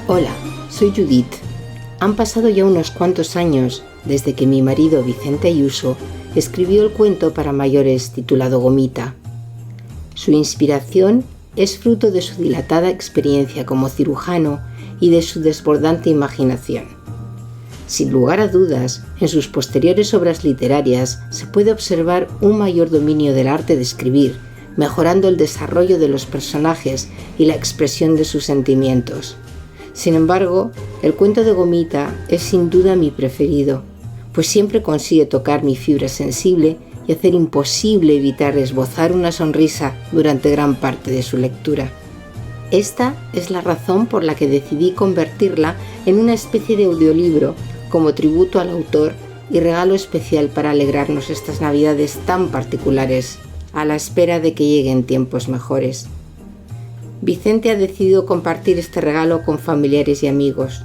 Hola, soy Judith. Han pasado ya unos cuantos años desde que mi marido Vicente Ayuso escribió el cuento para mayores titulado Gomita. Su inspiración es fruto de su dilatada experiencia como cirujano y de su desbordante imaginación. Sin lugar a dudas, en sus posteriores obras literarias se puede observar un mayor dominio del arte de escribir, mejorando el desarrollo de los personajes y la expresión de sus sentimientos. Sin embargo, el cuento de Gomita es sin duda mi preferido, pues siempre consigue tocar mi fibra sensible y hacer imposible evitar esbozar una sonrisa durante gran parte de su lectura. Esta es la razón por la que decidí convertirla en una especie de audiolibro como tributo al autor y regalo especial para alegrarnos estas navidades tan particulares, a la espera de que lleguen tiempos mejores. Vicente ha decidido compartir este regalo con familiares y amigos.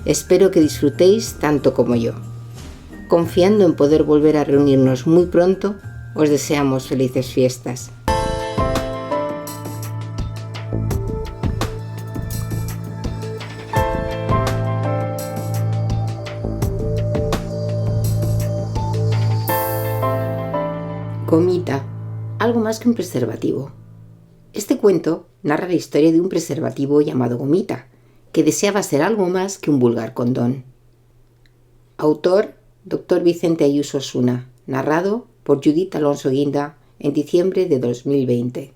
Espero que disfrutéis tanto como yo. Confiando en poder volver a reunirnos muy pronto, os deseamos felices fiestas. Gomita, algo más que un preservativo. Este cuento narra la historia de un preservativo llamado Gomita, que deseaba ser algo más que un vulgar condón. Autor, Dr. Vicente Ayuso Osuna, narrado por Judith Alonso Guinda en diciembre de 2020.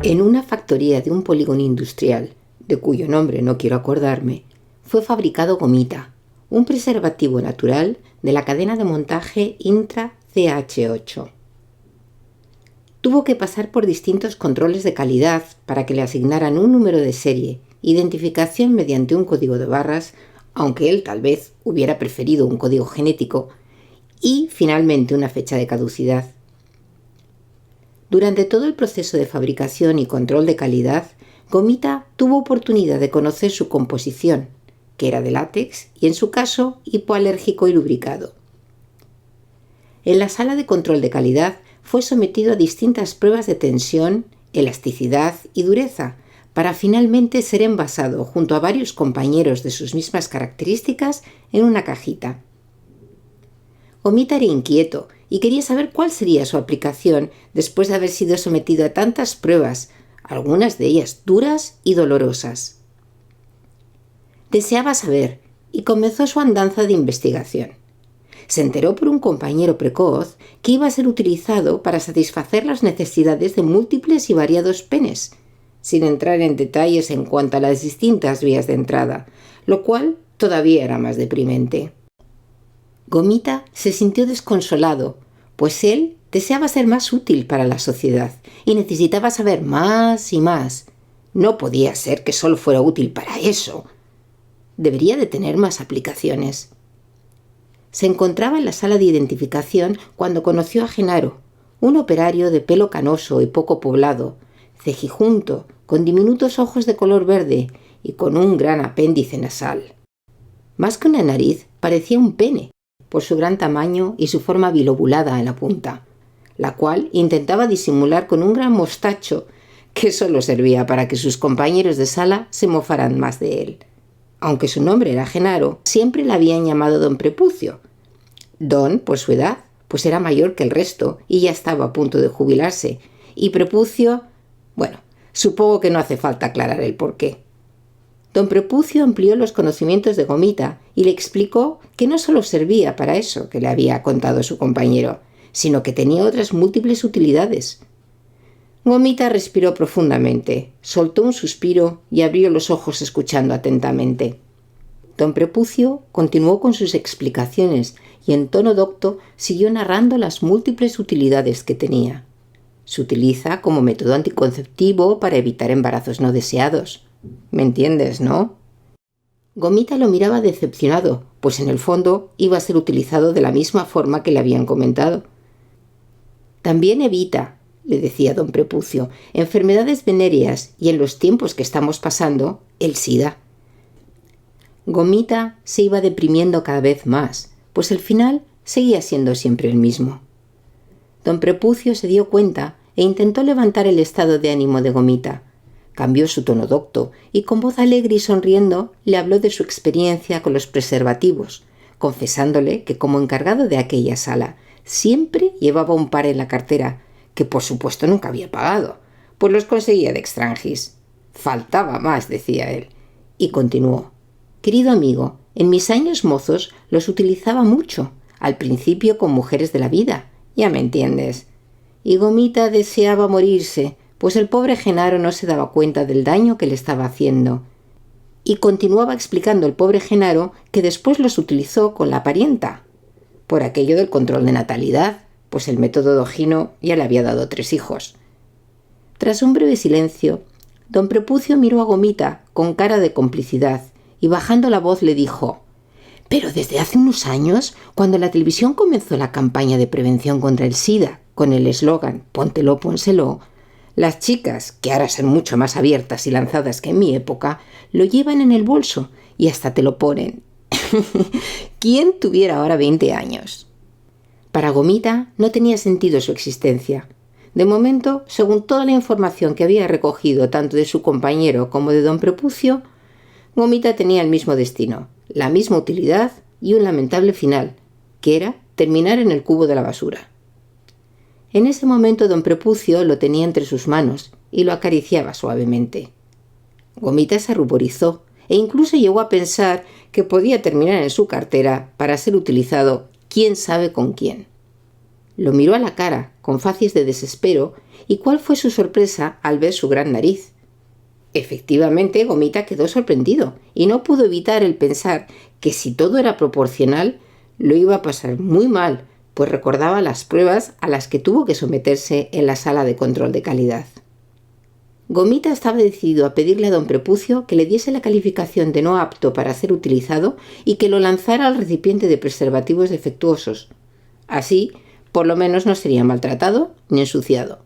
En una factoría de un polígono industrial, de cuyo nombre no quiero acordarme, fue fabricado Gomita, un preservativo natural de la cadena de montaje Intra CH8. Tuvo que pasar por distintos controles de calidad para que le asignaran un número de serie, identificación mediante un código de barras, aunque él tal vez hubiera preferido un código genético, y finalmente una fecha de caducidad. Durante todo el proceso de fabricación y control de calidad, Gomita tuvo oportunidad de conocer su composición, que era de látex y en su caso hipoalérgico y lubricado. En la sala de control de calidad fue sometido a distintas pruebas de tensión, elasticidad y dureza, para finalmente ser envasado junto a varios compañeros de sus mismas características en una cajita. Gomita era inquieto y quería saber cuál sería su aplicación después de haber sido sometido a tantas pruebas, algunas de ellas duras y dolorosas. Deseaba saber y comenzó su andanza de investigación. Se enteró por un compañero precoz que iba a ser utilizado para satisfacer las necesidades de múltiples y variados penes, sin entrar en detalles en cuanto a las distintas vías de entrada, lo cual todavía era más deprimente. Gomita se sintió desconsolado, pues él deseaba ser más útil para la sociedad y necesitaba saber más y más. No podía ser que solo fuera útil para eso. Debería de tener más aplicaciones. Se encontraba en la sala de identificación cuando conoció a Genaro, un operario de pelo canoso y poco poblado, cejijunto, con diminutos ojos de color verde y con un gran apéndice nasal. Más que una nariz, parecía un pene, por su gran tamaño y su forma bilobulada en la punta, la cual intentaba disimular con un gran mostacho que solo servía para que sus compañeros de sala se mofaran más de él. Aunque su nombre era Genaro, siempre le habían llamado Don Prepucio. Don por su edad, pues era mayor que el resto y ya estaba a punto de jubilarse. Y Prepucio, bueno, supongo que no hace falta aclarar el porqué. Don Prepucio amplió los conocimientos de Gomita y le explicó que no solo servía para eso que le había contado su compañero, sino que tenía otras múltiples utilidades. Gomita respiró profundamente, soltó un suspiro y abrió los ojos escuchando atentamente. Don Prepucio continuó con sus explicaciones y en tono docto siguió narrando las múltiples utilidades que tenía. Se utiliza como método anticonceptivo para evitar embarazos no deseados. ¿Me entiendes, no? Gomita lo miraba decepcionado, pues en el fondo iba a ser utilizado de la misma forma que le habían comentado. También evita, le decía don Prepucio, enfermedades venéreas y en los tiempos que estamos pasando, el SIDA. Gomita se iba deprimiendo cada vez más, pues el final seguía siendo siempre el mismo. Don Prepucio se dio cuenta e intentó levantar el estado de ánimo de Gomita, cambió su tono docto y con voz alegre y sonriendo le habló de su experiencia con los preservativos, confesándole que como encargado de aquella sala siempre llevaba un par en la cartera, que por supuesto nunca había pagado, pues los conseguía de extranjis. Faltaba más, decía él, y continuó: «Querido amigo, en mis años mozos los utilizaba mucho, al principio con mujeres de la vida, ya me entiendes». Y Gomita deseaba morirse, pues el pobre Genaro no se daba cuenta del daño que le estaba haciendo. Y continuaba explicando el pobre Genaro que después los utilizó con la parienta, por aquello del control de natalidad, pues el método Dogino ya le había dado 3 hijos. Tras un breve silencio, don Prepucio miró a Gomita con cara de complicidad y bajando la voz le dijo: «Pero desde hace unos años, cuando la televisión comenzó la campaña de prevención contra el SIDA con el eslogan «Póntelo, pónselo», las chicas, que ahora son mucho más abiertas y lanzadas que en mi época, lo llevan en el bolso y hasta te lo ponen. ¿Quién tuviera ahora 20 años? Para Gomita no tenía sentido su existencia. De momento, según toda la información que había recogido tanto de su compañero como de don Prepucio, Gomita tenía el mismo destino, la misma utilidad y un lamentable final, que era terminar en el cubo de la basura. En ese momento don Prepucio lo tenía entre sus manos y lo acariciaba suavemente. Gomita se ruborizó e incluso llegó a pensar que podía terminar en su cartera para ser utilizado quién sabe con quién. Lo miró a la cara con facies de desespero y cuál fue su sorpresa al ver su gran nariz. Efectivamente, Gomita quedó sorprendido y no pudo evitar el pensar que si todo era proporcional, lo iba a pasar muy mal, pues recordaba las pruebas a las que tuvo que someterse en la sala de control de calidad. Gomita estaba decidido a pedirle a don Prepucio que le diese la calificación de no apto para ser utilizado y que lo lanzara al recipiente de preservativos defectuosos. Así, por lo menos no sería maltratado ni ensuciado.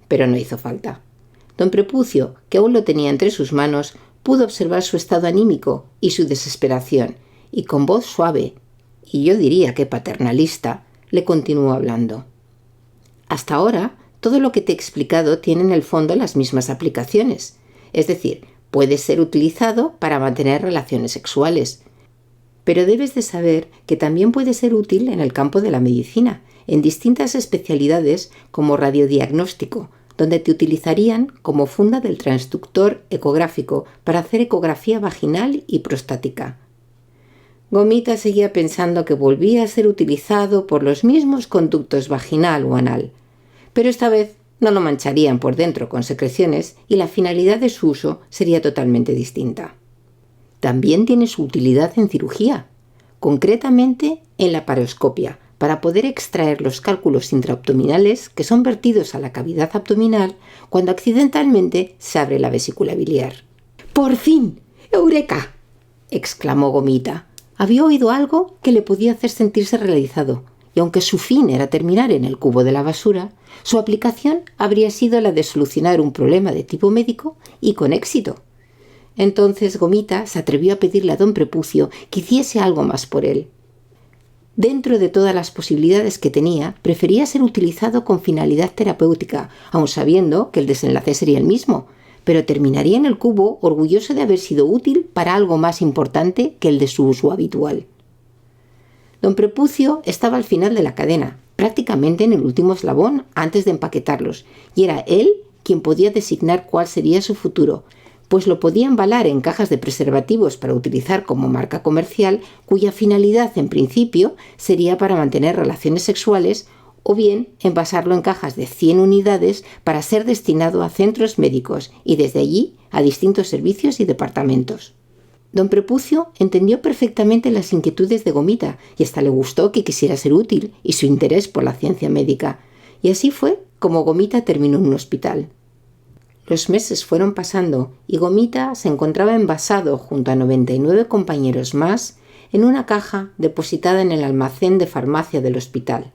Pero no hizo falta. Don Prepucio, que aún lo tenía entre sus manos, pudo observar su estado anímico y su desesperación, y con voz suave, y yo diría que paternalista, le continuó hablando. Hasta ahora, todo lo que te he explicado tiene en el fondo las mismas aplicaciones. Es decir, puede ser utilizado para mantener relaciones sexuales. Pero debes de saber que también puede ser útil en el campo de la medicina, en distintas especialidades como radiodiagnóstico, donde te utilizarían como funda del transductor ecográfico para hacer ecografía vaginal y prostática. Gomita seguía pensando que volvía a ser utilizado por los mismos conductos vaginal o anal, pero esta vez no lo mancharían por dentro con secreciones y la finalidad de su uso sería totalmente distinta. También tiene su utilidad en cirugía, concretamente en la paroscopia, para poder extraer los cálculos intraabdominales que son vertidos a la cavidad abdominal cuando accidentalmente se abre la vesícula biliar. «¡Por fin! ¡Eureka!», exclamó Gomita. Había oído algo que le podía hacer sentirse realizado, y aunque su fin era terminar en el cubo de la basura, su aplicación habría sido la de solucionar un problema de tipo médico y con éxito. Entonces Gomita se atrevió a pedirle a don Prepucio que hiciese algo más por él. Dentro de todas las posibilidades que tenía, prefería ser utilizado con finalidad terapéutica, aun sabiendo que el desenlace sería el mismo, pero terminaría en el cubo orgulloso de haber sido útil para algo más importante que el de su uso habitual. Don Prepucio estaba al final de la cadena, prácticamente en el último eslabón antes de empaquetarlos, y era él quien podía designar cuál sería su futuro, pues lo podía embalar en cajas de preservativos para utilizar como marca comercial, cuya finalidad en principio sería para mantener relaciones sexuales, o bien envasarlo en cajas de 100 unidades para ser destinado a centros médicos y desde allí a distintos servicios y departamentos. Don Prepucio entendió perfectamente las inquietudes de Gomita y hasta le gustó que quisiera ser útil y su interés por la ciencia médica, y así fue como Gomita terminó en un hospital. Los meses fueron pasando y Gomita se encontraba envasado junto a 99 compañeros más en una caja depositada en el almacén de farmacia del hospital,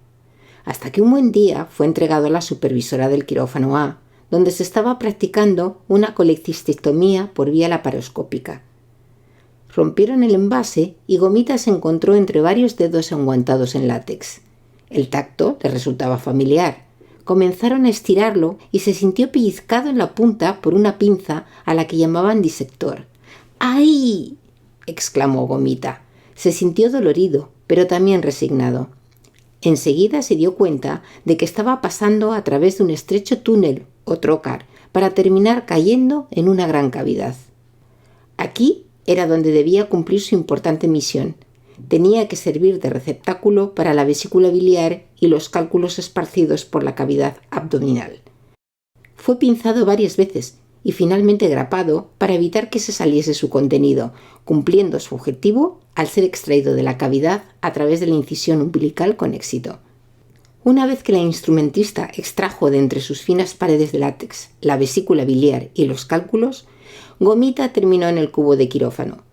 hasta que un buen día fue entregado a la supervisora del quirófano A, donde se estaba practicando una colecistectomía por vía laparoscópica. Rompieron el envase y Gomita se encontró entre varios dedos enguantados en látex. El tacto le resultaba familiar, comenzaron a estirarlo y se sintió pellizcado en la punta por una pinza a la que llamaban disector. ¡Ay!, exclamó Gomita. Se sintió dolorido, pero también resignado. Enseguida se dio cuenta de que estaba pasando a través de un estrecho túnel o trocar para terminar cayendo en una gran cavidad. Aquí era donde debía cumplir su importante misión. Tenía que servir de receptáculo para la vesícula biliar y los cálculos esparcidos por la cavidad abdominal. Fue pinzado varias veces y finalmente grapado para evitar que se saliese su contenido, cumpliendo su objetivo al ser extraído de la cavidad a través de la incisión umbilical con éxito. Una vez que la instrumentista extrajo de entre sus finas paredes de látex la vesícula biliar y los cálculos, Gomita terminó en el cubo de quirófano.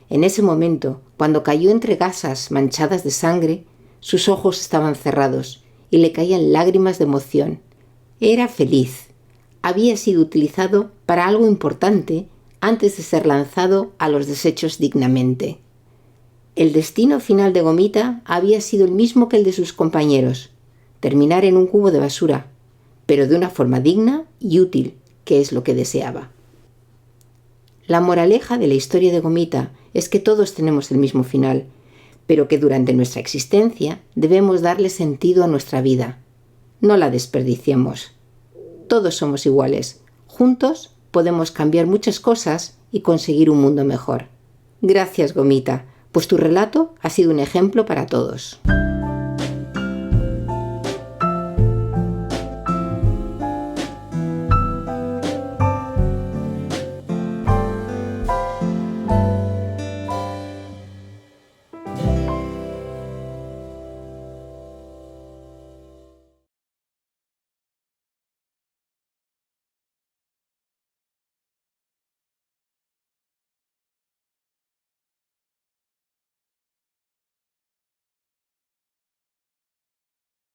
En ese momento, cuando cayó entre gasas manchadas de sangre, sus ojos estaban cerrados y le caían lágrimas de emoción. Era feliz. Había sido utilizado para algo importante antes de ser lanzado a los desechos dignamente. El destino final de Gomita había sido el mismo que el de sus compañeros: terminar en un cubo de basura, pero de una forma digna y útil, que es lo que deseaba. La moraleja de la historia de Gomita es que todos tenemos el mismo final, pero que durante nuestra existencia debemos darle sentido a nuestra vida. No la desperdiciemos. Todos somos iguales. Juntos podemos cambiar muchas cosas y conseguir un mundo mejor. Gracias, Gomita, pues tu relato ha sido un ejemplo para todos.